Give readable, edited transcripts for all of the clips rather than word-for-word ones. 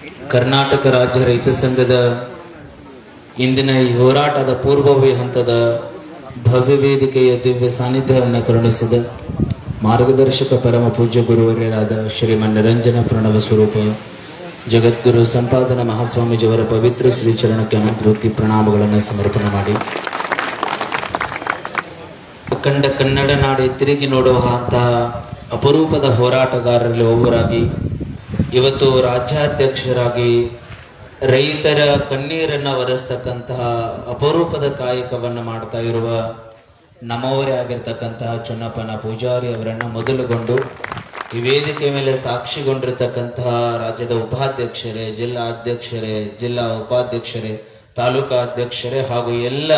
ಕರ್ನಾಟಕ ರಾಜ್ಯ ರೈತ ಸಂಘದ ಇಂದಿನ ಈ ಹೋರಾಟದ ಪೂರ್ವಭಾವಿ ಹಂತದ ಭವ್ಯ ವೇದಿಕೆಯ ದಿವ್ಯ ಸಾನ್ನಿಧ್ಯವನ್ನು ಕರುಣಿಸಿದ ಮಾರ್ಗದರ್ಶಕ ಪರಮ ಪೂಜ್ಯ ಗುರುವರ್ಯರಾದ ಶ್ರೀಮನ್ ನಿರಂಜನ ಪ್ರಣವ ಸ್ವರೂಪ ಜಗದ್ಗುರು ಸಂಪಾದನ ಮಹಾಸ್ವಾಮೀಜಿಯವರ ಪವಿತ್ರ ಶ್ರೀಚರಣಕ್ಕೆ ಅನಂತ ಭಕ್ತಿ ಪ್ರಣಾಮಗಳನ್ನು ಸಮರ್ಪಣೆ ಮಾಡಿ, ಅಖಂಡ ಕನ್ನಡ ನಾಡೆ ತಿರುಗಿ ನೋಡುವಂತಹ ಅಪರೂಪದ ಹೋರಾಟಗಾರರಲ್ಲಿ ಒಬ್ಬರಾಗಿ ಇವತ್ತು ರಾಜ್ಯಾಧ್ಯಕ್ಷರಾಗಿ ರೈತರ ಕಣ್ಣೀರನ್ನ ಒರೆಸ್ತಕ್ಕಂತಹ ಅಪರೂಪದ ಕಾಯಕವನ್ನು ಮಾಡ್ತಾ ಇರುವ ನಮ್ಮವರೇ ಆಗಿರ್ತಕ್ಕಂತಹ ಚುನ್ನಪ್ಪನ ಪೂಜಾರಿ ಅವರನ್ನ ಮೊದಲುಗೊಂಡು ಈ ವೇದಿಕೆ ಮೇಲೆ ಸಾಕ್ಷಿಗೊಂಡಿರ್ತಕ್ಕಂತಹ ರಾಜ್ಯದ ಉಪಾಧ್ಯಕ್ಷರೇ, ಜಿಲ್ಲಾ ಅಧ್ಯಕ್ಷರೇ, ಜಿಲ್ಲಾ ಉಪಾಧ್ಯಕ್ಷರೇ, ತಾಲೂಕಾ ಅಧ್ಯಕ್ಷರೇ ಹಾಗೂ ಎಲ್ಲ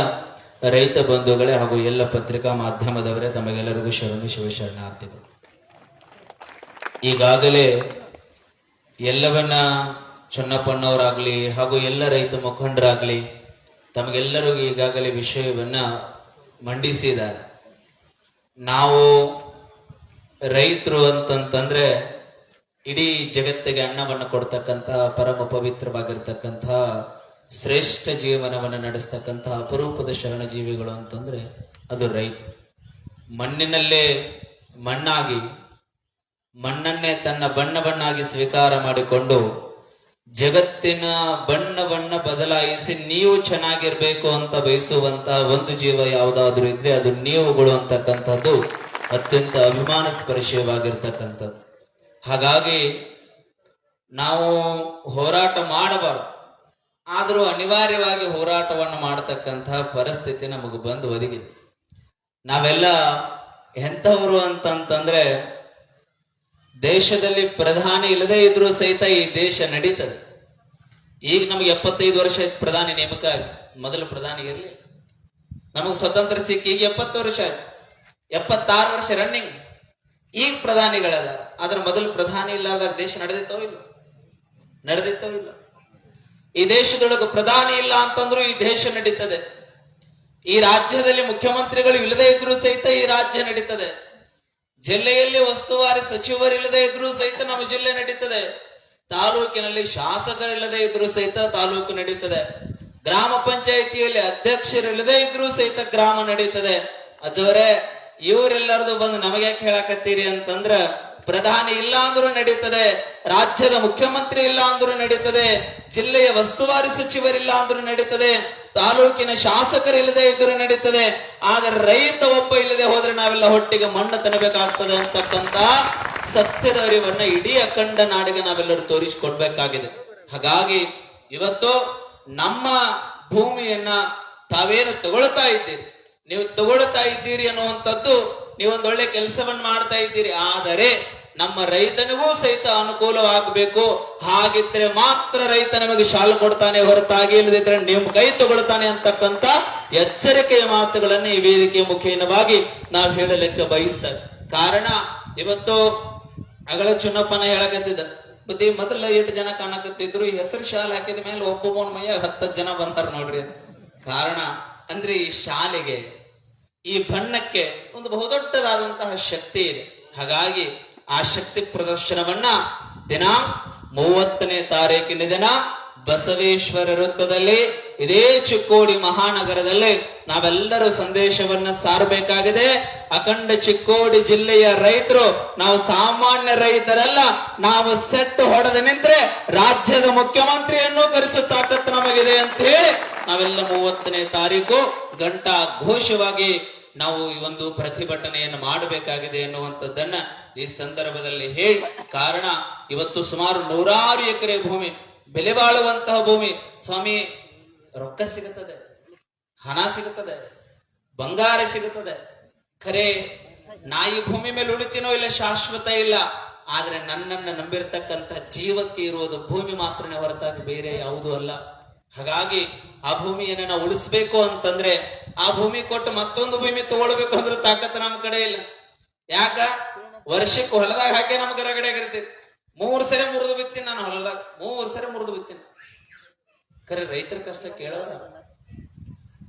ರೈತ ಬಂಧುಗಳೇ ಹಾಗೂ ಎಲ್ಲ ಪತ್ರಿಕಾ ಮಾಧ್ಯಮದವರೇ, ತಮಗೆಲ್ಲರಿಗೂ ಶರಣು ಶಿವಶರಣಾರ್ಥಿಗಳು. ಈಗಾಗಲೇ ಎಲ್ಲವನ್ನ ಚನ್ನಪ್ಪನವರಾಗ್ಲಿ ಹಾಗೂ ಎಲ್ಲ ರೈತ ಮುಖಂಡರಾಗ್ಲಿ ತಮಗೆಲ್ಲರಿಗೂ ಈಗಾಗಲೇ ವಿಷಯವನ್ನ ಮಂಡಿಸಿದ್ದಾರೆ. ನಾವು ರೈತರು ಅಂತಂತಂದ್ರೆ ಇಡೀ ಜಗತ್ತಿಗೆ ಅನ್ನವನ್ನು ಕೊಡ್ತಕ್ಕಂತಹ ಪರಮ ಪವಿತ್ರವಾಗಿರ್ತಕ್ಕಂತಹ ಶ್ರೇಷ್ಠ ಜೀವನವನ್ನು ನಡೆಸ್ತಕ್ಕಂತಹ ಅಪರೂಪದ ಶರಣಜೀವಿಗಳು ಅಂತಂದ್ರೆ ಅದು ರೈತ. ಮಣ್ಣಿನಲ್ಲೇ ಮಣ್ಣಾಗಿ ಮಣ್ಣನ್ನೇ ತನ್ನ ಬಣ್ಣವನ್ನಾಗಿ ಸ್ವೀಕಾರ ಮಾಡಿಕೊಂಡು ಜಗತ್ತಿನ ಬಣ್ಣವನ್ನ ಬದಲಾಯಿಸಿ ನೀವು ಚೆನ್ನಾಗಿರ್ಬೇಕು ಅಂತ ಬಯಸುವಂತ ಒಂದು ಜೀವ ಯಾವುದಾದ್ರೂ ಇದ್ರೆ ಅದು ನೀವುಗಳು ಅಂತಕ್ಕಂಥದ್ದು ಅತ್ಯಂತ ಅಭಿಮಾನ ಸ್ಪರ್ಶೀಯವಾಗಿರ್ತಕ್ಕಂಥದ್ದು. ಹಾಗಾಗಿ ನಾವು ಹೋರಾಟ ಮಾಡಬಾರ್ದು, ಆದರೂ ಅನಿವಾರ್ಯವಾಗಿ ಹೋರಾಟವನ್ನು ಮಾಡತಕ್ಕಂತಹ ಪರಿಸ್ಥಿತಿ ನಮಗೆ ಬಂದು ಒದಗಿದೆ. ನಾವೆಲ್ಲ ಎಂಥವ್ರು ಅಂತಂತಂದ್ರೆ ದೇಶದಲ್ಲಿ ಪ್ರಧಾನಿ ಇಲ್ಲದೆ ಇದ್ರೂ ಸಹಿತ ಈ ದೇಶ ನಡೀತದೆ. ಈಗ ನಮಗೆ 75 ವರ್ಷ ಆಯ್ತು ಪ್ರಧಾನಿ ನೇಮಕ ಆಗಿ, ಮೊದಲು ಪ್ರಧಾನಿ ಇರಲಿ. ನಮಗೆ ಸ್ವತಂತ್ರ ಸಿಕ್ಕಿ ಈಗ 70 ವರ್ಷ ಆಯ್ತು, 76 ವರ್ಷ ರನ್ನಿಂಗ್. ಈಗ ಪ್ರಧಾನಿಗಳದ, ಆದ್ರೆ ಮೊದಲು ಪ್ರಧಾನಿ ಇಲ್ಲದಾಗ ದೇಶ ನಡೆದಿತ್ತೋ ಇಲ್ಲ? ನಡೆದಿತ್ತೋ ಇಲ್ಲ? ಈ ದೇಶದೊಳಗೆ ಪ್ರಧಾನಿ ಇಲ್ಲ ಅಂತಂದ್ರೂ ಈ ದೇಶ ನಡೀತದೆ. ಈ ರಾಜ್ಯದಲ್ಲಿ ಮುಖ್ಯಮಂತ್ರಿಗಳು ಇಲ್ಲದೆ ಇದ್ರೂ ಸಹಿತ ಈ ರಾಜ್ಯ ನಡೀತದೆ. ಜಿಲ್ಲೆಯಲ್ಲಿ ಉಸ್ತುವಾರಿ ಸಚಿವರಿಲ್ಲದೆ ಇದ್ರೂ ಸಹಿತ ನಮ್ಮ ಜಿಲ್ಲೆ ನಡೀತದೆ. ತಾಲೂಕಿನಲ್ಲಿ ಶಾಸಕರಿಲ್ಲದೆ ಇದ್ರೂ ಸಹಿತ ತಾಲೂಕು ನಡೀತದೆ. ಗ್ರಾಮ ಪಂಚಾಯಿತಿಯಲ್ಲಿ ಅಧ್ಯಕ್ಷರಿಲ್ಲದೆ ಇದ್ರೂ ಸಹಿತ ಗ್ರಾಮ ನಡೀತದೆ. ಅಜವರೇ, ಇವರೆಲ್ಲರದು ಬಂದು ನಮಗೆ ಯಾಕೆ ಹೇಳಕತ್ತೀರಿ ಅಂತಂದ್ರ ಪ್ರಧಾನಿ ಇಲ್ಲ ಅಂದ್ರೂ ನಡೀತದೆ, ರಾಜ್ಯದ ಮುಖ್ಯಮಂತ್ರಿ ಇಲ್ಲ ಅಂದ್ರೂ ನಡೀತದೆ, ಜಿಲ್ಲೆಯ ಉಸ್ತುವಾರಿ ಸಚಿವರಿಲ್ಲ ಅಂದ್ರೂ ನಡೀತದೆ, ತಾಲೂಕಿನ ಶಾಸಕರಿಲ್ಲದೆ ಇದ್ರೂ ನಡೀತದೆ. ಆದ್ರೆ ರೈತ ಒಬ್ಬ ಇಲ್ಲದೆ ಹೋದ್ರೆ ನಾವೆಲ್ಲ ಹೊಟ್ಟಿಗೆ ಮಣ್ಣು ತನಬೇಕಾಗ್ತದೆ ಅಂತಕ್ಕಂತ ಸತ್ಯದ ಅರಿವನ್ನ ಇಡೀ ಅಖಂಡ ನಾಡಿಗೆ ನಾವೆಲ್ಲರೂ ತೋರಿಸಿಕೊಡ್ಬೇಕಾಗಿದೆ. ಹಾಗಾಗಿ ಇವತ್ತು ನಮ್ಮ ಭೂಮಿಯನ್ನ ತಾವೇನು ತಗೊಳ್ತಾ ಇದ್ದೀರಿ, ನೀವು ತಗೊಳ್ತಾ ಇದ್ದೀರಿ ಅನ್ನುವಂಥದ್ದು ನೀವೊಂದೊಳ್ಳೆ ಕೆಲಸವನ್ನ ಮಾಡ್ತಾ ಇದ್ದೀರಿ. ಆದರೆ ನಮ್ಮ ರೈತನಿಗೂ ಸಹಿತ ಅನುಕೂಲವಾಗಬೇಕು. ಹಾಗಿದ್ರೆ ಮಾತ್ರ ರೈತ ನಮಗೆ ಶಾಲು ಕೊಡ್ತಾನೆ, ಹೊರತಾಗಿ ಇಲ್ಲದಿದ್ರೆ ನೀವು ಕೈ ತಗೊಳ್ತಾನೆ ಅಂತಕ್ಕಂತ ಎಚ್ಚರಿಕೆಯ ಮಾತುಗಳನ್ನ ಈ ವೇದಿಕೆಯ ಮುಖೇನವಾಗಿ ನಾವು ಹೇಳಲಿಕ್ಕೆ ಬಯಸ್ತೇವೆ. ಕಾರಣ ಇವತ್ತು ಅಗಳ ಚುನ್ನಪ್ಪನ ಹೇಳಕತ್ತಿದ್ದ, ಬುದ್ಧಿ ಮೊದಲ 8 ಜನ ಕಾಣಕತ್ತಿದ್ರು, ಈ ಹೆಸರು ಶಾಲೆ ಹಾಕಿದ ಮೇಲೆ ಒಬ್ಬೊಬ್ಬನ ಮೈಯಾಗ 10 ಜನ ಬಂತಾರ ನೋಡ್ರಿ. ಕಾರಣ ಅಂದ್ರೆ ಈ ಶಾಲೆಗೆ, ಈ ಬಣ್ಣಕ್ಕೆ ಒಂದು ಬಹುದೊಡ್ಡದಾದಂತಹ ಶಕ್ತಿ ಇದೆ. ಹಾಗಾಗಿ ಆ ಶಕ್ತಿ ಪ್ರದರ್ಶನವನ್ನ ದಿನಾಂಕ 30ನೇ ತಾರೀಕಿನ ದಿನ ಬಸವೇಶ್ವರ ವೃತ್ತದಲ್ಲಿ ಇದೇ ಚಿಕ್ಕೋಡಿ ಮಹಾನಗರದಲ್ಲಿ ನಾವೆಲ್ಲರೂ ಸಂದೇಶವನ್ನ ಸಾರಬೇಕಾಗಿದೆ. ಅಖಂಡ ಚಿಕ್ಕೋಡಿ ಜಿಲ್ಲೆಯ ರೈತರು ನಾವು ಸಾಮಾನ್ಯ ರೈತರಲ್ಲ, ನಾವು ಸೆಟ್ ಹೊಡೆದ ನಿಂತ್ರೆ ರಾಜ್ಯದ ಮುಖ್ಯಮಂತ್ರಿಯನ್ನು ಕರೆಸುವ ತಾಕತ್ತು ನಮಗಿದೆ ಅಂತ ಹೇಳಿ ನಾವೆಲ್ಲ 30ನೇ ತಾರೀಕು ಗಂಟಾ ಘೋಷವಾಗಿ ನಾವು ಈ ಒಂದು ಪ್ರತಿಭಟನೆಯನ್ನು ಮಾಡಬೇಕಾಗಿದೆ ಎನ್ನುವಂಥದ್ದನ್ನ ಈ ಸಂದರ್ಭದಲ್ಲಿ ಹೇಳಿ, ಕಾರಣ ಇವತ್ತು ಸುಮಾರು 100 ಎಕರೆ ಭೂಮಿ, ಬೆಲೆ ಬಾಳುವಂತಹ ಭೂಮಿ. ಸ್ವಾಮಿ, ರೊಕ್ಕ ಸಿಗುತ್ತದೆ, ಹಣ ಸಿಗುತ್ತದೆ, ಬಂಗಾರ ಸಿಗುತ್ತದೆ, ಖರೆ ನಾಯಿ ಭೂಮಿ ಮೇಲೆ ಉಳಿತೀನೋ ಇಲ್ಲ ಶಾಶ್ವತ ಇಲ್ಲ. ಆದ್ರೆ ನನ್ನನ್ನ ನಂಬಿರ್ತಕ್ಕಂಥ ಜೀವಕ್ಕೆ ಇರುವುದು ಭೂಮಿ ಮಾತ್ರನೇ ಹೊರತಾಗಿ ಬೇರೆ ಯಾವುದೂ ಅಲ್ಲ. ಹಾಗಾಗಿ ಆ ಭೂಮಿಯನ್ನ ನಾವು ಉಳಿಸ್ಬೇಕು ಅಂತಂದ್ರೆ ಆ ಭೂಮಿ ಕೊಟ್ಟು ಮತ್ತೊಂದು ಭೂಮಿ ತಗೊಳ್ಬೇಕು ಅಂದ್ರೆ ತಾಕತ್ತು ನಮ್ಮ ಕಡೆ ಇಲ್ಲ. ಯಾಕ? ವರ್ಷಕ್ಕೆ ಹೊಲದಾಗ ಹಾಕಿ ನಮ್ಗೆ ರಗಡೆ ಆಗಿರ್ತೀವಿ. 3 ಸರಿ ಮುರಿದು ಬಿತ್ತೀನಿ ನಾನು ಹೊಲದಾಗ, 3 ಸರಿ ಮುರಿದು ಬಿತ್ತೀನಿ. ಖರೆ ರೈತರ ಕಷ್ಟ ಕೇಳೋರ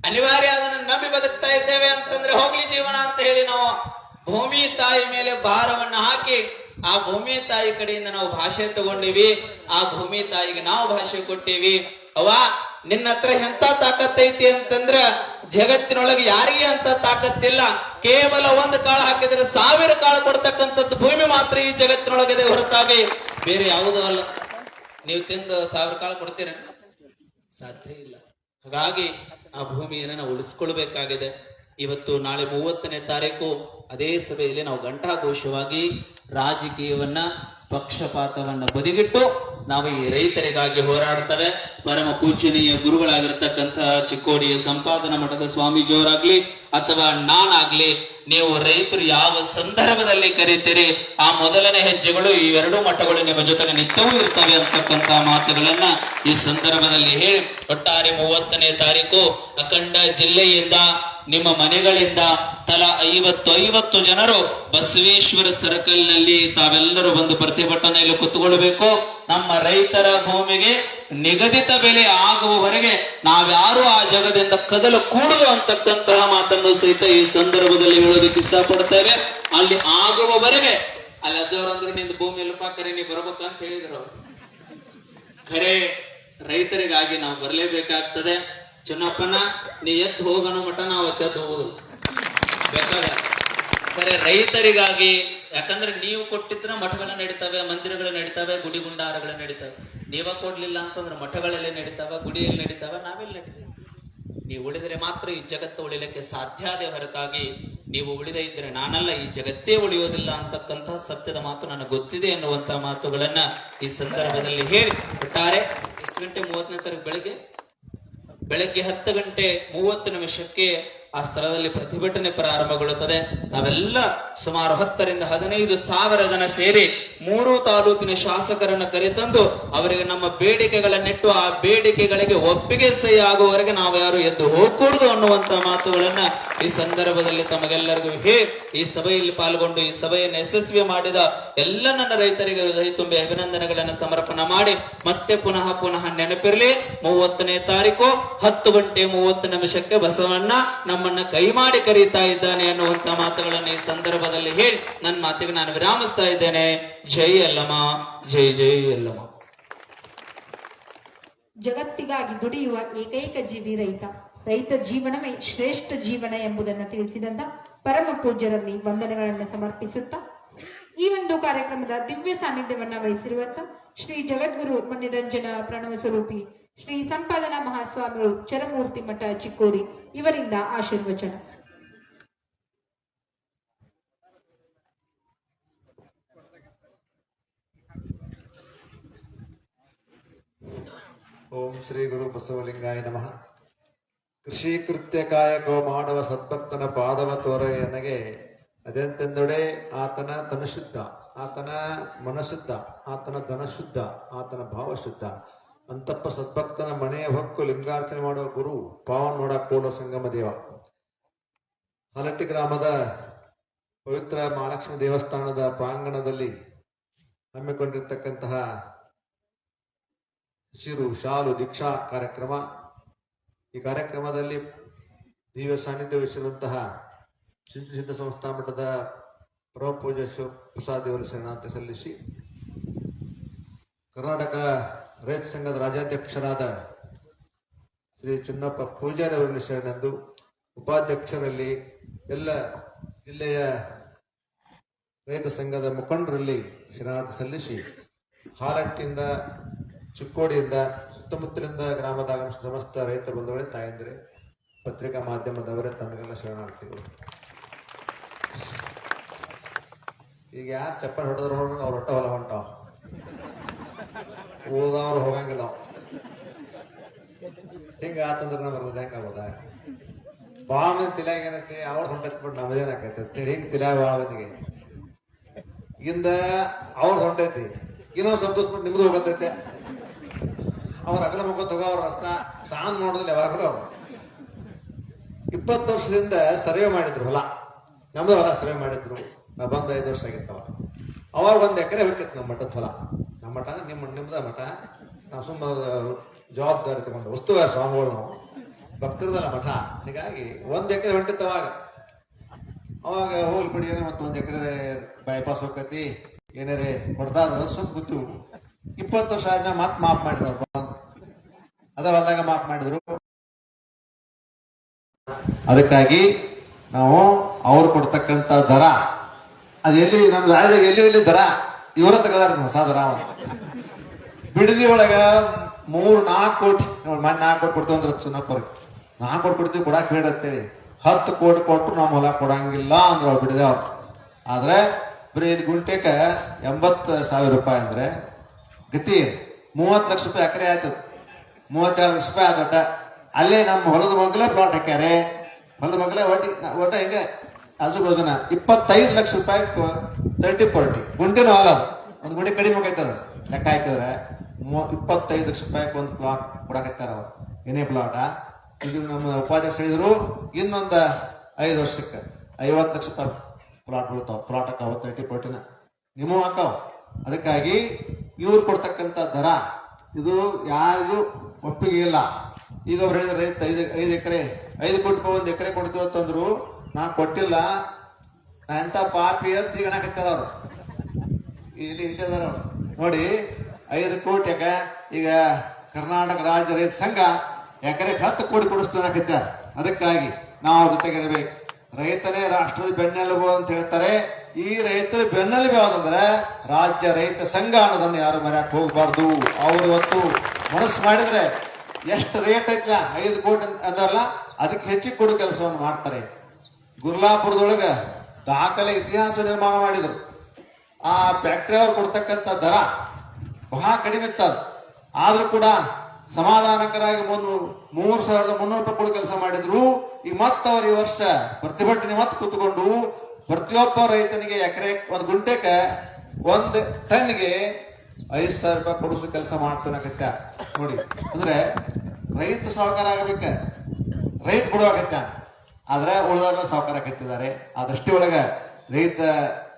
ಅನಿವಾರ್ಯ, ಅದನ್ನ ನಂಬಿ ಬದುಕ್ತಾ ಇದ್ದೇವೆ ಅಂತಂದ್ರೆ ಹೋಗ್ಲಿ ಜೀವನ ಅಂತ ಹೇಳಿ ನಾವು ಭೂಮಿ ತಾಯಿ ಮೇಲೆ ಭಾರವನ್ನ ಹಾಕಿ ಆ ಭೂಮಿ ತಾಯಿ ಕಡೆಯಿಂದ ನಾವು ಭಾಷೆ ತಗೊಂಡಿವಿ, ಆ ಭೂಮಿ ತಾಯಿಗೆ ನಾವು ಭಾಷೆ ಕೊಟ್ಟೇವಿ. ಅವ್ವ ನಿನ್ನ ಹತ್ರ ಎಂತ ತಾಕತ್ತೈತಿ ಅಂತಂದ್ರ ಜಗತ್ತಿನೊಳಗೆ ಯಾರಿಗೆ ಅಂತ ತಾಕತ್ತಿಲ್ಲ. ಕೇವಲ ಒಂದು ಕಾಳು ಹಾಕಿದ್ರೆ 1000 ಕಾಳು ಕೊಡ್ತಕ್ಕಂಥದ್ದು ಭೂಮಿ ಮಾತ್ರ ಈ ಜಗತ್ತಿನೊಳಗಿದೆ, ಹೊರತಾಗಿ ಬೇರೆ ಯಾವುದೂ ಅಲ್ಲ. ನೀವು ತಿಂದು 1000 ಕಾಳು ಕೊಡ್ತೀರ? ಸಾಧ್ಯ ಇಲ್ಲ. ಹಾಗಾಗಿ ಆ ಭೂಮಿಯನ್ನು ನಾವು ಉಳಿಸ್ಕೊಳ್ಬೇಕಾಗಿದೆ. ಇವತ್ತು ನಾಳೆ 30ನೇ ತಾರೀಕು ಅದೇ ಸಭೆಯಲ್ಲಿ ನಾವು ಘಂಟಾಘೋಷವಾಗಿ ರಾಜಕೀಯವನ್ನ, ಪಕ್ಷಪಾತವನ್ನ ಬದಿಗಿಟ್ಟು ನಾವು ಈ ರೈತರಿಗಾಗಿ ಹೋರಾಡ್ತೇವೆ. ಪರಮ ಪೂಜನೀಯ ಗುರುಗಳಾಗಿರ್ತಕ್ಕಂತಹ ಚಿಕ್ಕೋಡಿಯ ಸಂಪಾದನಾ ಮಠದ ಸ್ವಾಮೀಜಿಯವರಾಗ್ಲಿ ಅಥವಾ ನಾನಾಗ್ಲಿ, ನೀವು ರೈತರು ಯಾವ ಸಂದರ್ಭದಲ್ಲಿ ಕರೀತೀರಿ ಆ ಮೊದಲನೇ ಹೆಜ್ಜೆಗಳು ಈ 2 ಮಠಗಳು ನಿಮ್ಮ ಜೊತೆಗೆ ನಿತ್ಯವೂ ಇರ್ತವೆ ಅಂತಕ್ಕಂತ ಮಾತುಗಳನ್ನ ಈ ಸಂದರ್ಭದಲ್ಲಿ ಹೇಳಿ, ಒಟ್ಟಾರೆ 30ನೇ ತಾರೀಕು ಅಖಂಡ ಜಿಲ್ಲೆಯಿಂದ ನಿಮ್ಮ ಮನೆಗಳಿಂದ ತಲಾ 50 ಜನರು ಬಸವೇಶ್ವರ ಸರ್ಕಲ್ ನಲ್ಲಿ ತಾವೆಲ್ಲರೂ ಒಂದು ಪ್ರತಿಭಟನೆಯಲ್ಲಿ ಕುತ್ತುಕೊಳ್ಬೇಕು. ನಮ್ಮ ರೈತರ ಭೂಮಿಗೆ ನಿಗದಿತ ಬೆಲೆ ಆಗುವವರೆಗೆ ನಾವ್ಯಾರು ಆ ಜಗದಿಂದ ಕದಲು ಕೂಡುದು ಅಂತಕ್ಕಂತಹ ಮಾತನ್ನು ಸಹಿತ ಈ ಸಂದರ್ಭದಲ್ಲಿ ಹೇಳೋದಕ್ಕೆ ಇಚ್ಛಾ ಪಡ್ತೇವೆ. ಅಲ್ಲಿ ಆಗುವವರೆಗೆ ಅಲ್ಲಿ ಅಜ್ಜವ್ರಂದ್ರು ನಿಂದ ಭೂಮಿ ಎಲ್ಪಾ ಕರೆ ನೀ ಬರ್ಬೇಕಂತ ಹೇಳಿದ್ರು. ಖರೆ ರೈತರಿಗಾಗಿ ನಾವು ಬರಲೇಬೇಕಾಗ್ತದೆ. ಚೆನ್ನಪ್ಪನ ನೀ ಎದ್ದು ಹೋಗೋ ಮಠ ನಾವು ಎದ್ದು ಹೋಗುದು ಬೇಕಾದ ಖರೆ ರೈತರಿಗಾಗಿ. ಯಾಕಂದ್ರೆ ನೀವು ಕೊಟ್ಟಿದ್ರೆ ಮಠಗಳು ನಡೀತವೆ, ಮಂದಿರಗಳು ನಡೀತವೆ, ಗುಡಿ ಗುಂಡಾರಗಳು ನಡೀತವೆ. ನೀವ ಕೊಡ್ಲಿಲ್ಲ ಅಂತಂದ್ರೆ ಮಠಗಳಲ್ಲಿ ನಡೀತಾವ, ಗುಡಿಯಲ್ಲಿ ನಡೀತಾವ, ನಾವೆಲ್ಲಿ ನಡೀತೇವೆ. ನೀವು ಉಳಿದರೆ ಮಾತ್ರ ಈ ಜಗತ್ತು ಉಳಿಲಿಕ್ಕೆ ಸಾಧ್ಯ ಅದೇ ಹೊರತಾಗಿ ನೀವು ಉಳಿದ ಇದ್ರೆ ನಾನಲ್ಲ, ಈ ಜಗತ್ತೇ ಉಳಿಯೋದಿಲ್ಲ ಅಂತಕ್ಕಂಥ ಸತ್ಯದ ಮಾತು ನನಗೆ ಗೊತ್ತಿದೆ ಎನ್ನುವಂತ ಮಾತುಗಳನ್ನ ಈ ಸಂದರ್ಭದಲ್ಲಿ ಹೇಳಿ ಒಟ್ಟಾರೆ. ಎಷ್ಟು ಗಂಟೆ? 30ನೇ ತಾರೀಕು ಬೆಳಗ್ಗೆ 10:30 ಆ ಸ್ಥಳದಲ್ಲಿ ಪ್ರತಿಭಟನೆ ಪ್ರಾರಂಭಗೊಳ್ಳುತ್ತದೆ. ನಾವೆಲ್ಲ ಸುಮಾರು 10 ರಿಂದ 15 ಸಾವಿರ ಜನ ಸೇರಿ 3 ತಾಲೂಕಿನ ಶಾಸಕರನ್ನ ಕರೆತಂದು ಅವರಿಗೆ ನಮ್ಮ ಬೇಡಿಕೆಗಳನ್ನಿಟ್ಟು ಆ ಬೇಡಿಕೆಗಳಿಗೆ ಒಪ್ಪಿಗೆ ಸಹಿ ಆಗುವವರೆಗೆ ನಾವು ಯಾರು ಎದ್ದು ಹೋಗಕೂಡದು ಅನ್ನುವಂತ ಮಾತುಗಳನ್ನ ಈ ಸಂದರ್ಭದಲ್ಲಿ ತಮಗೆಲ್ಲರಿಗೂ ಈ ಸಭೆಯಲ್ಲಿ ಪಾಲ್ಗೊಂಡು ಈ ಸಭೆಯನ್ನು ಯಶಸ್ವಿ ಮಾಡಿದ ಎಲ್ಲ ನನ್ನ ರೈತರಿಗೆ ಹೃದಯ ತುಂಬಿ ಅಭಿನಂದನೆಗಳನ್ನು ಸಮರ್ಪಣೆ ಮಾಡಿ ಮತ್ತೆ ಪುನಃ ನೆನಪಿರಲಿ, 30ನೇ ತಾರೀಕು 10:30 ಬಸವಣ್ಣ ನಮ್ಮನ್ನ ಕೈ ಮಾಡಿ ಕರೀತಾ ಇದ್ದಾನೆ ಅನ್ನುವಂತ ಮಾತುಗಳನ್ನು ಈ ಸಂದರ್ಭದಲ್ಲಿ ಹೇಳಿ ನನ್ನ ಮಾತಿಗೆ ನಾನು ವಿರಾಮಿಸ್ತಾ ಇದ್ದೇನೆ. ಜೈ ಯಲ್ಲಮ್ಮ, ಜೈ ಜೈ ಯಲ್ಲಮ್ಮ. ಜಗತ್ತಿಗಾಗಿ ದುಡಿಯುವ ಏಕೈಕ ಜೀವಿ ರೈತ. ರೈತ ಜೀವನವೇ ಶ್ರೇಷ್ಠ ಜೀವನ ಎಂಬುದನ್ನು ತಿಳಿಸಿದಂತ ಪರಮ ಪೂಜ್ಯರಲ್ಲಿ ವಂದನೆಗಳನ್ನು ಸಮರ್ಪಿಸುತ್ತಾ ಈ ಒಂದು ಕಾರ್ಯಕ್ರಮದ ದಿವ್ಯ ಸಾನ್ನಿಧ್ಯವನ್ನ ವಹಿಸಿರುವಂತ ಶ್ರೀ ಜಗದ್ಗುರು ಮನಿರಂಜನ ಪ್ರಣವ ಸ್ವರೂಪಿ ಶ್ರೀ ಸಂಪಾದನಾ ಮಹಾಸ್ವಾಮಿಗಳು ಚರಮೂರ್ತಿ ಮಠ ಚಿಕ್ಕೋಡಿ ಇವರಿಂದ ಆಶೀರ್ವಚನ. ಓಂ ಶ್ರೀ ಗುರು ಬಸವಲಿಂಗಾಯ ನಮಃ. ಕೃಷಿ ಕೃತ್ಯ ಕಾಯಕೋ ಮಾಡುವ ಸದ್ಭಕ್ತನ ಪಾದವ ತೋರೆಯನಗೆ ಅದೆಂತೆಂದೊಡೆ ಆತನ ತನುಶುದ್ಧ, ಆತನ ಮನಶುದ್ಧ, ಆತನ ಧನಶುದ್ಧ, ಆತನ ಭಾವಶುದ್ಧ. ಅಂತಪ್ಪ ಸದ್ಭಕ್ತನ ಮನೆಯ ಹೊಕ್ಕು ಲಿಂಗಾರ್ಚನೆ ಮಾಡುವ ಗುರು ಪಾವನ್ ನೋಡ ಕೋಲ ಸಂಗಮ ದೇವ. ಹಲಟ್ಟಿ ಗ್ರಾಮದ ಪವಿತ್ರ ಮಹಾಲಕ್ಷ್ಮಿ ದೇವಸ್ಥಾನದ ಪ್ರಾಂಗಣದಲ್ಲಿ ಹಮ್ಮಿಕೊಂಡಿರ್ತಕ್ಕಂತಹ ಶಿರು ಶಾಲು ದೀಕ್ಷಾ ಕಾರ್ಯಕ್ರಮ. ಈ ಕಾರ್ಯಕ್ರಮದಲ್ಲಿ ದಿವ್ಯ ಸಾನ್ನಿಧ್ಯ ವಹಿಸಿರುವಂತಹ ಸಿದ್ಧ ಸಂಸ್ಥಾ ಮಠದ ಪರಮ ಪೂಜ್ಯ ಶಿವಪ್ರಸಾದ್ ದೇವರ ಶರಣಾರ್ಥಿ ಸಲ್ಲಿಸಿ, ಕರ್ನಾಟಕ ರೈತ ಸಂಘದ ರಾಜ್ಯಾಧ್ಯಕ್ಷರಾದ ಶ್ರೀ ಚಿನ್ನಪ್ಪ ಪೂಜಾರಿ ಅವರಲ್ಲಿ ಶರಣೆಂದು, ಉಪಾಧ್ಯಕ್ಷರಲ್ಲಿ ಎಲ್ಲ ಜಿಲ್ಲೆಯ ರೈತ ಸಂಘದ ಮುಖಂಡರಲ್ಲಿ ಶರಣಾರ್ಥಿ ಸಲ್ಲಿಸಿ, ಹಾಲಟ್ಟಿಯಿಂದ ಚಿಕ್ಕೋಡಿಯಿಂದ ಸುತ್ತಮುತ್ತಲಿಂದ ಗ್ರಾಮದ ಆಗಮಿಸಿದ ಸಮಸ್ತ ರೈತ ಬಂಧುಗಳೇ, ತಾಯಂದ್ರೆ, ಪತ್ರಿಕಾ ಮಾಧ್ಯಮದವರೇ ತಮಗೆಲ್ಲ ಶರಣಾರ್ಥಿಗಳು. ಈಗ ಯಾರು ಚಪ್ಪಲ್ ಹೊಡೆದ್ರು ಅವ್ರ ಹೊಟ್ಟ ಹೊಲ ಹೊಂಟಾವ, ಓದವ್ರು ಹೋಗಂಗಿಲ್ಲ. ಹಿಂಗ ಆತಂದ್ರೆ ನಾವು ಬರೋದು ಹೆಂಗಾಗೋದ? ಭಾಳ ಮಂದಿ ತಿಲ್ಯಾಗ ಏನೈತಿ, ಅವ್ರು ಹೊಂಟೈತ್ಬಿಟ್ಟು ನಮ್ಮದೇನಾಕೈತಿ ಹಿಂಗೆ ತಿಲ್ಯಾಗ ಭಾಳ ಮಂದಿಗೆ ಇಂದ ಅವ್ರು ಹೊಂಟೈತಿ, ಇನ್ನೊಂದು ಸಂತೋಷಪಟ್ಟು ನಿಮ್ದು ಹೋಗತೈತೆ. ಅವ್ರ ಅಗಲ ಮುಖ ತಗೋ, ಅವ್ರ ರಸ್ತ ಸಾನ್ ನೋಡೋದಿಲ್ಲ ಯಾವಾಗಲೂ. ಅವ್ರು 20 ವರ್ಷದಿಂದ ಸರ್ವೆ ಮಾಡಿದ್ರು ಹೊಲ, ನಮ್ದು ಹೊಲ ಸರ್ವೆ ಮಾಡಿದ್ರು. ನಾ ಬಂದ 5 ವರ್ಷ ಆಗಿತ್ತವ. ಅವಾಗ 1 ಎಕರೆ ಹೋಗಿತ್ತು ನಮ್ಮ ಮಠದ ಹೊಲ. ನಮ್ಮ ಮಠ ಅಂದ್ರೆ ನಿಮ್ದ ಮಠ. ನಾವು ಸುಮ್ಮ ಜವಾಬ್ದಾರಿ ತಗೊಂಡು ಉಸ್ತುವಾರಿ ಸ್ವಾಮಿಗಳು, ನಾವು ಭಕ್ತರದಲ್ಲ ಮಠ. ಹೀಗಾಗಿ 1 ಎಕರೆ ಹೊಂಟಿತ್ತು ಅವಾಗ. ಹೋಗ್ಲಿ ಬಿಡಿ, ಮತ್ತೆ 1 ಎಕರೆ ಬೈಪಾಸ್ ಹೋಗ್ತೈತಿ, ಏನಾರೇ ಕೊಡ್ತಾರ ಸುಮ್ ಕೂತು 20 ವರ್ಷ ಆದ್ಮೇಲೆ ಮತ್ ಮಾಫ್ ಮಾಡಿದ್ರು ಅದ ಹೊಲ್ದಾಗ ಮಾಫ್ ಮಾಡಿದ್ರು. ಅದಕ್ಕಾಗಿ ನಾವು ಅವ್ರು ಕೊಡ್ತಕ್ಕಂತ ದರ ಅದು ಎಲ್ಲಿ ನಮ್ಮ ರಾಜ್ಯದಾಗ ಎಲ್ಲಿ ದರ ಇವರ ತಗದಾರ ಹೊಸ ದರ ಬಿಡದಿ ಒಳಗ 3-4 ಕೋಟಿ ನೋಡಿ ಮನೆ 4 ಕೋಟಿ ಕೊಡ್ತೀವಿ ಅಂದ್ರೆ ಸುನ್ನಪ್ಪವ್ರಿಗೆ 4 ಕೋಟಿ ಕೊಡ್ತೀವಿ ಕೊಡಾಕ್ ಹೇಳಿ ಅಂತೇಳಿ 10 ಕೋಟಿ ಕೊಟ್ಟರು ನಮ್ಮ ಹೊಲ ಕೊಡಂಗಿಲ್ಲ ಅಂದ್ರು ಅವ್ರು ಬಿಡದೆ ಅವ್ರು. ಆದ್ರೆ ಬರೀ 5 ಗುಂಟೆಕ 80,000 ರೂಪಾಯಿ ಅಂದ್ರೆ ಗತಿ 30 ಲಕ್ಷ ರೂಪಾಯಿ ಎಕರೆ ಆಯ್ತದ 32 ಲಕ್ಷ ರೂಪಾಯಿ ಆದೊಟ್ಟ ಅಲ್ಲೇ ನಮ್ಮ ಹೊಲದ ಮಗ್ಲ ಪ್ಲಾಟ್ ಹಾಕ್ಯಾರೆ. ಹೊಲದ ಮಗ್ಲ ಒಟ್ಟ ಹಿಂಗೆ ಆಜು ಬಾಜುನ 25 ಲಕ್ಷ ರೂಪಾಯಿ 30-40 ಗುಂಟೆನೂ ಅಲ್ಲ ಒಂದು ಗುಂಟೆ ಕಡಿಮೆ ಹೋಗೈತದ ಲೆಕ್ಕ ಹಾಕಿದ್ರೆ 25 ಲಕ್ಷ ರೂಪಾಯಿ ಒಂದು ಪ್ಲಾಟ್ ಕೊಡಕತ್ತಾರ ಅವ್ರು. ಏನೇ ಪ್ಲಾಟ ಇದು ನಮ್ಮ ಉಪಾಧ್ಯಕ್ಷ ಹೇಳಿದ್ರು ಇನ್ನೊಂದು 5 ವರ್ಷಕ್ಕೆ 50 ಲಕ್ಷ ರೂಪಾಯಿ ಪ್ಲಾಟ್ ಬೀಳ್ತಾವ. ಪ್ಲಾಟ್ ಹಾಕಾವ 30-40ನ ನಿಮೂ ಹಾಕಾವ. ಅದಕ್ಕಾಗಿ ಇವ್ರು ಕೊಡ್ತಕ್ಕಂಥ ದರ ಇದು ಯಾರಿಗೂ ಒಪ್ಪಿಗೆ ಇಲ್ಲ. ಈಗ ಅವ್ರು ಹೇಳಿದ್ರೆ ರೈತ 5 ಎಕರೆ 5 ಕೋಟಿ ರೂಪಾಯಿ 1 ಎಕರೆ ಕೊಡ್ತೀವಿ ಅಂತಂದ್ರು ನಾ ಕೊಟ್ಟಿಲ್ಲ ನಾ ಎಂತ ಪಾಪಿ ಅಂತ ಈಗ ಅನ್ನಕತ್ತಾರ ಅವ್ರು. ಇಲ್ಲಿ ಅವ್ರು ನೋಡಿ 5 ಕೋಟಿ ಯಾಕ ಈಗ ಕರ್ನಾಟಕ ರಾಜ್ಯ ರೈತ ಸಂಘ ಎಕರೆ 10 ಕೋಟಿ ಕೊಡಿಸ್ತು ಅನ್ನಕತ್ತಾರ. ಅದಕ್ಕಾಗಿ ನಾವು ಅವ್ರ ಜೊತೆಗಿರ್ಬೇಕು. ರೈತನೇ ರಾಷ್ಟ್ರದ ಬೆನ್ನೆಲುಬು ಅಂತ ಹೇಳ್ತಾರೆ. ಈ ರೈತರ ಬೆನ್ನೆಲುಬು ಯಾವ್ದಂದ್ರೆ ರಾಜ್ಯ ರೈತ ಸಂಘ ಅನ್ನೋದನ್ನು ಯಾರು ಮರ್ಯಾಕ್ ಹೋಗ್ಬಾರ್ದು. ಅವ್ರು ಇವತ್ತು ಮನಸ್ಸು ಮಾಡಿದ್ರೆ ಎಷ್ಟು ರೇಟ್ ಐತ್ಲ 5 ಕೋಟಿ ಅಂದಲ್ಲ ಅದಕ್ಕೆ ಹೆಚ್ಚಿಗೆ ಕೊಡೋ ಕೆಲಸವನ್ನು ಮಾಡ್ತಾರೆ. ಗುರ್ಲಾಪುರದೊಳಗ ದಾಖಲೆ ಇತಿಹಾಸ ನಿರ್ಮಾಣ ಮಾಡಿದ್ರು. ಆ ಫ್ಯಾಕ್ಟರಿ ಅವ್ರು ಕೊಡ್ತಕ್ಕಂಥ ದರ ಬಹಳ ಕಡಿಮೆ ಇತ್ತದ. ಆದ್ರೂ ಕೂಡ ಸಮಾಧಾನಕರಾಗಿ 3,300 ರೂಪಾಯಿ ಕೊಡೋ ಕೆಲಸ ಮಾಡಿದ್ರು. ಈಗ ಮತ್ತೆ ಅವ್ರು ಈ ವರ್ಷ ಪ್ರತಿಭಟನೆ ಮತ್ತೆ ಕೂತ್ಕೊಂಡು ಪ್ರತಿಯೊಬ್ಬ ರೈತನಿಗೆ ಎಕರೆ 1 ಗುಂಟೆಕ 1 ಟನ್ಗೆ 5,000 ರೂಪಾಯಿ ಕೊಡಿಸೋ ಕೆಲಸ ಮಾಡ್ತಾನಕತ್ತ ನೋಡಿ. ಅಂದ್ರೆ ರೈತ ಸಾಹುಕಾರ ಆಗಬೇಕ, ರೈತ ಬಿಡುವಾಗತ್ತ. ಆದ್ರೆ ಉಳಿದವ್ರ ಸಾಹುಕಾರ ಕತ್ತಿದ್ದಾರೆ. ಆ ದೃಷ್ಟಿ ಒಳಗ ರೈತ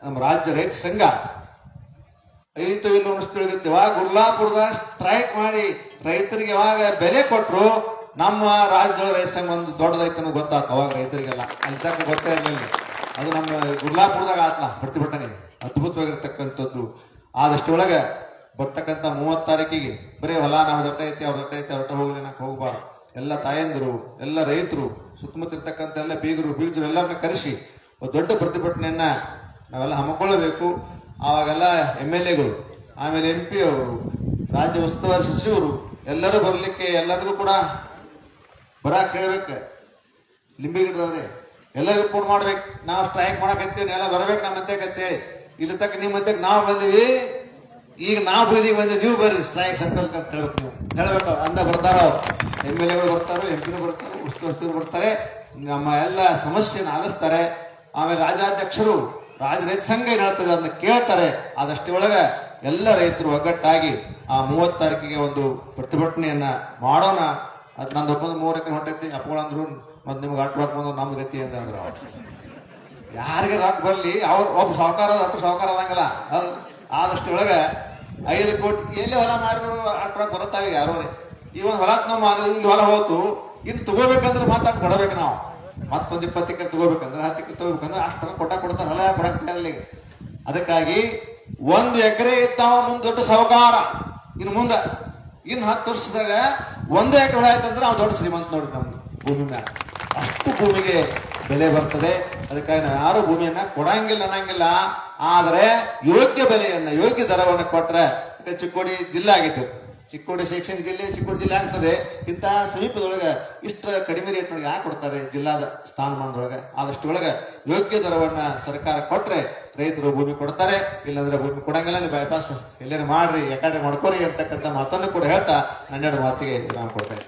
ನಮ್ಮ ರಾಜ್ಯ ರೈತ ಸಂಘ ಐತು ಇಲ್ಲ ಅನಿಸ್ತಿಳಿದಿತ್ತು. ಯಾವಾಗ ಗುರ್ಲಾಪುರದ ಸ್ಟ್ರೈಕ್ ಮಾಡಿ ರೈತರಿಗೆ ಯಾವಾಗ ಬೆಲೆ ಕೊಟ್ರು ನಮ್ಮ ರಾಜ್ಯದೊಳಗೆ ರೈತ ಸಂಘ ಒಂದು ದೊಡ್ಡದೈತೆ ಅನ್ನೋದು ಗೊತ್ತಾಯ್ತು. ಅವಾಗ ರೈತರಿಗೆಲ್ಲ ಅಲ್ಲಿ ತನಕ ಗೊತ್ತೇ ಇರಲಿಲ್ಲ. ಅದು ನಮ್ಮ ಗುರ್ಲಾಪುರದಾಗ ಆತ್ಲ ಪ್ರತಿಭಟನೆ ಅದ್ಭುತವಾಗಿರ್ತಕ್ಕಂಥದ್ದು. ಆದಷ್ಟು ಒಳಗೆ ಬರ್ತಕ್ಕಂಥ 30 ತಾರೀಕಿಗೆ ಬರೀ ಹೊಲ ನಮ್ಮ ದೊಡ್ಡ ಐತಿ ಅವ್ರ ದೊಡ್ಡ ಐತಿ ಅವ್ರ ಹೋಗ್ಲಿ ನಾಕ್ ಹೋಗ್ಬಾರ್ದು. ಎಲ್ಲ ತಾಯಂದಿರು ಎಲ್ಲ ರೈತರು ಸುತ್ತಮುತ್ತ ಇರ್ತಕ್ಕಂಥ ಎಲ್ಲ ಬೀಗರು ಎಲ್ಲರನ್ನ ಕರೆಸಿ ಒಂದು ದೊಡ್ಡ ಪ್ರತಿಭಟನೆಯನ್ನ ನಾವೆಲ್ಲ ಹಮ್ಮಿಕೊಳ್ಳಬೇಕು. ಆವಾಗೆಲ್ಲ MLAಗಳು ಆಮೇಲೆ MP ಅವರು ರಾಜ್ಯ ಉಸ್ತುವಾರಿ ಸಚಿವರು ಎಲ್ಲರೂ ಬರ್ಲಿಕ್ಕೆ ಎಲ್ಲರಿಗೂ ಕೂಡ ಬರಾಕ್ ಕೇಳ್ಬೇಕು. ಲಿಂಬಿ ಗಿಡದವ್ರೆ ಎಲ್ಲರಿಗೂ ಫೋನ್ ಮಾಡ್ಬೇಕು. ನಾವು ಸ್ಟ್ರೈಕ್ ಮಾಡಕತ್ತೀವಿ ಎಲ್ಲ ಬರ್ಬೇಕು ನಮ್ಮ ಮಧ್ಯಕ್ಕೆ ಅಂತೇಳಿ. ಇಲ್ಲಿ ತಕ್ಕ ನಿಮ್ಮ ಮಧ್ಯಕ್ಕೆ ನಾವು ಬಂದಿವಿ, ಈಗ ನಾವು ಬೀದಿಗೆ ಬಂದಿವಿ, ನೀವು ಬರ್ರಿ ಸ್ಟ್ರೈಕ್ ಸರ್ಕಲ್ ಅಂತ ಹೇಳ್ಬೇಕು. ನೀವು ಹೇಳ್ಬೇಕು ಅಂದ ಬರ್ತಾರ ಅವ್ರು. MLAಗಳು ಬರ್ತಾರೋ MP ಬರ್ತಾರೆ ಉಸ್ತುವಾರಿ ಬರ್ತಾರೆ. ನಮ್ಮ ಎಲ್ಲ ಸಮಸ್ಯೆನ ಆಲಿಸ್ತಾರೆ. ಆಮೇಲೆ ರಾಜ್ಯಾಧ್ಯಕ್ಷರು ರಾಜ್ಯ ರೈತ ಸಂಘ ಏನ್ ಹೇಳ್ತದೆ ಅದನ್ನ ಕೇಳ್ತಾರೆ. ಆದಷ್ಟೇ ಒಳಗ ಎಲ್ಲ ರೈತರು ಒಗ್ಗಟ್ಟಾಗಿ ಆ 30 ತಾರೀಕಿಗೆ ಒಂದು ಪ್ರತಿಭಟನೆಯನ್ನ ಮಾಡೋಣ. ಅದ್ ನಂದು ಒಬ್ಬಂದು 3 ಎಕರೆ ಹೊಟ್ಟೈತಿ ಅಪ್ಪಗಳಂದ್ರು ಮತ್ ನಿಮ್ಗೆ ಅಟ್ಟು ರೊಕ್ಕ ಬಂದ್ರು ನಮ್ ಗತಿ ಅಂತಂದ್ರು. ಯಾರಿಗೆ ರೊಕ್ಕ ಬರ್ಲಿ ಅವ್ರು ಒಬ್ಬ ಸಾಹುಕಾರ ಅಷ್ಟು ಸಾಹುಕಾರ ಅದಂಗಲ್ಲ. ಆದಷ್ಟು ಒಳಗ 5 ಕೋಟಿ ಎಲ್ಲಿ ಹೊಲ ಮಾರು ಅಟ್ಟು ರೊಕ್ಕ ಬರುತ್ತಾವೆ ಯಾರೋ ಈ ಒಂದು ಹೊಲ ನಾವು ಮಾರಿ ಇಲ್ಲಿ ಹೊಲ ಹೋತು ಇನ್ನು ತಗೋಬೇಕಂದ್ರೆ ಮಾತಾಡ್ ಕೊಡಬೇಕು. ನಾವು ಮತ್ತೊಂದು 20 ಎಕರೆ ತಗೋಬೇಕಂದ್ರೆ 10 ಎಕರೆ ತಗೋಬೇಕಂದ್ರೆ ಅಷ್ಟು ಕೊಡ್ತಾರೆ. ಹೊಲ ಕೊಡಕ್ತಾ ಇರಲಿ. ಅದಕ್ಕಾಗಿ 1 ಎಕರೆ ಇದ್ದಾವ ಮುಂದೆ ದೊಡ್ಡ ಸಾಹುಕಾರ. ಇನ್ನು 10 ವರ್ಷದಾಗ 1 ಎಕರೆ ಹೊಲ ಆಯ್ತಂದ್ರೆ ನಾವು ದೊಡ್ಡ ಶ್ರೀಮಂತ ನೋಡಿ. ನಮ್ದು ಭೂಮಿ ಮ್ಯಾಲ ಅಷ್ಟು ಭೂಮಿಗೆ ಬೆಲೆ ಬರ್ತದೆ. ಅದಕ್ಕಾಗಿ ನಾವು ಯಾರು ಭೂಮಿಯನ್ನ ಕೊಡಂಗಿಲ್ಲ ಅನ್ನಂಗಿಲ್ಲ. ಆದ್ರೆ ಯೋಗ್ಯ ಬೆಲೆಯನ್ನ ಯೋಗ್ಯ ದರವನ್ನು ಕೊಟ್ರೆ ಚಿಕ್ಕೋಡಿ ಜಿಲ್ಲೆ ಆಗಿತ್ತು. ಚಿಕ್ಕೋಡಿ ಶೈಕ್ಷಣಿಕ ಜಿಲ್ಲೆ ಚಿಕ್ಕೋಡಿ ಜಿಲ್ಲೆ ಆಗ್ತದೆ. ಇಂಥ ಸಮೀಪದೊಳಗೆ ಇಷ್ಟ ಕಡಿಮೆ ರೇಟ್ ನೊಳಗೆ ಯಾಕೆ ಕೊಡ್ತಾರೆ ಜಿಲ್ಲಾದ ಸ್ಥಾನಮಾನದೊಳಗೆ. ಆದಷ್ಟು ಒಳಗೆ ಯೋಗ್ಯ ದರವನ್ನ ಸರ್ಕಾರ ಕೊಟ್ರೆ ರೈತರು ಭೂಮಿ ಕೊಡ್ತಾರೆ. ಇಲ್ಲಾಂದ್ರೆ ಭೂಮಿ ಕೊಡಂಗಿಲ್ಲ. ನೀವು ಬೈಪಾಸ್ ಎಲ್ಲೇನು ಮಾಡ್ರಿ ಯಾಕಂದ್ರೆ ಮಾಡ್ಕೋರಿ ಅಂತಕ್ಕಂಥ ಮಾತನ್ನು ಕೂಡ ಹೇಳ್ತಾ 12 ಮಾತಿಗೆ ನಾನು ಕೊಡ್ತೇನೆ.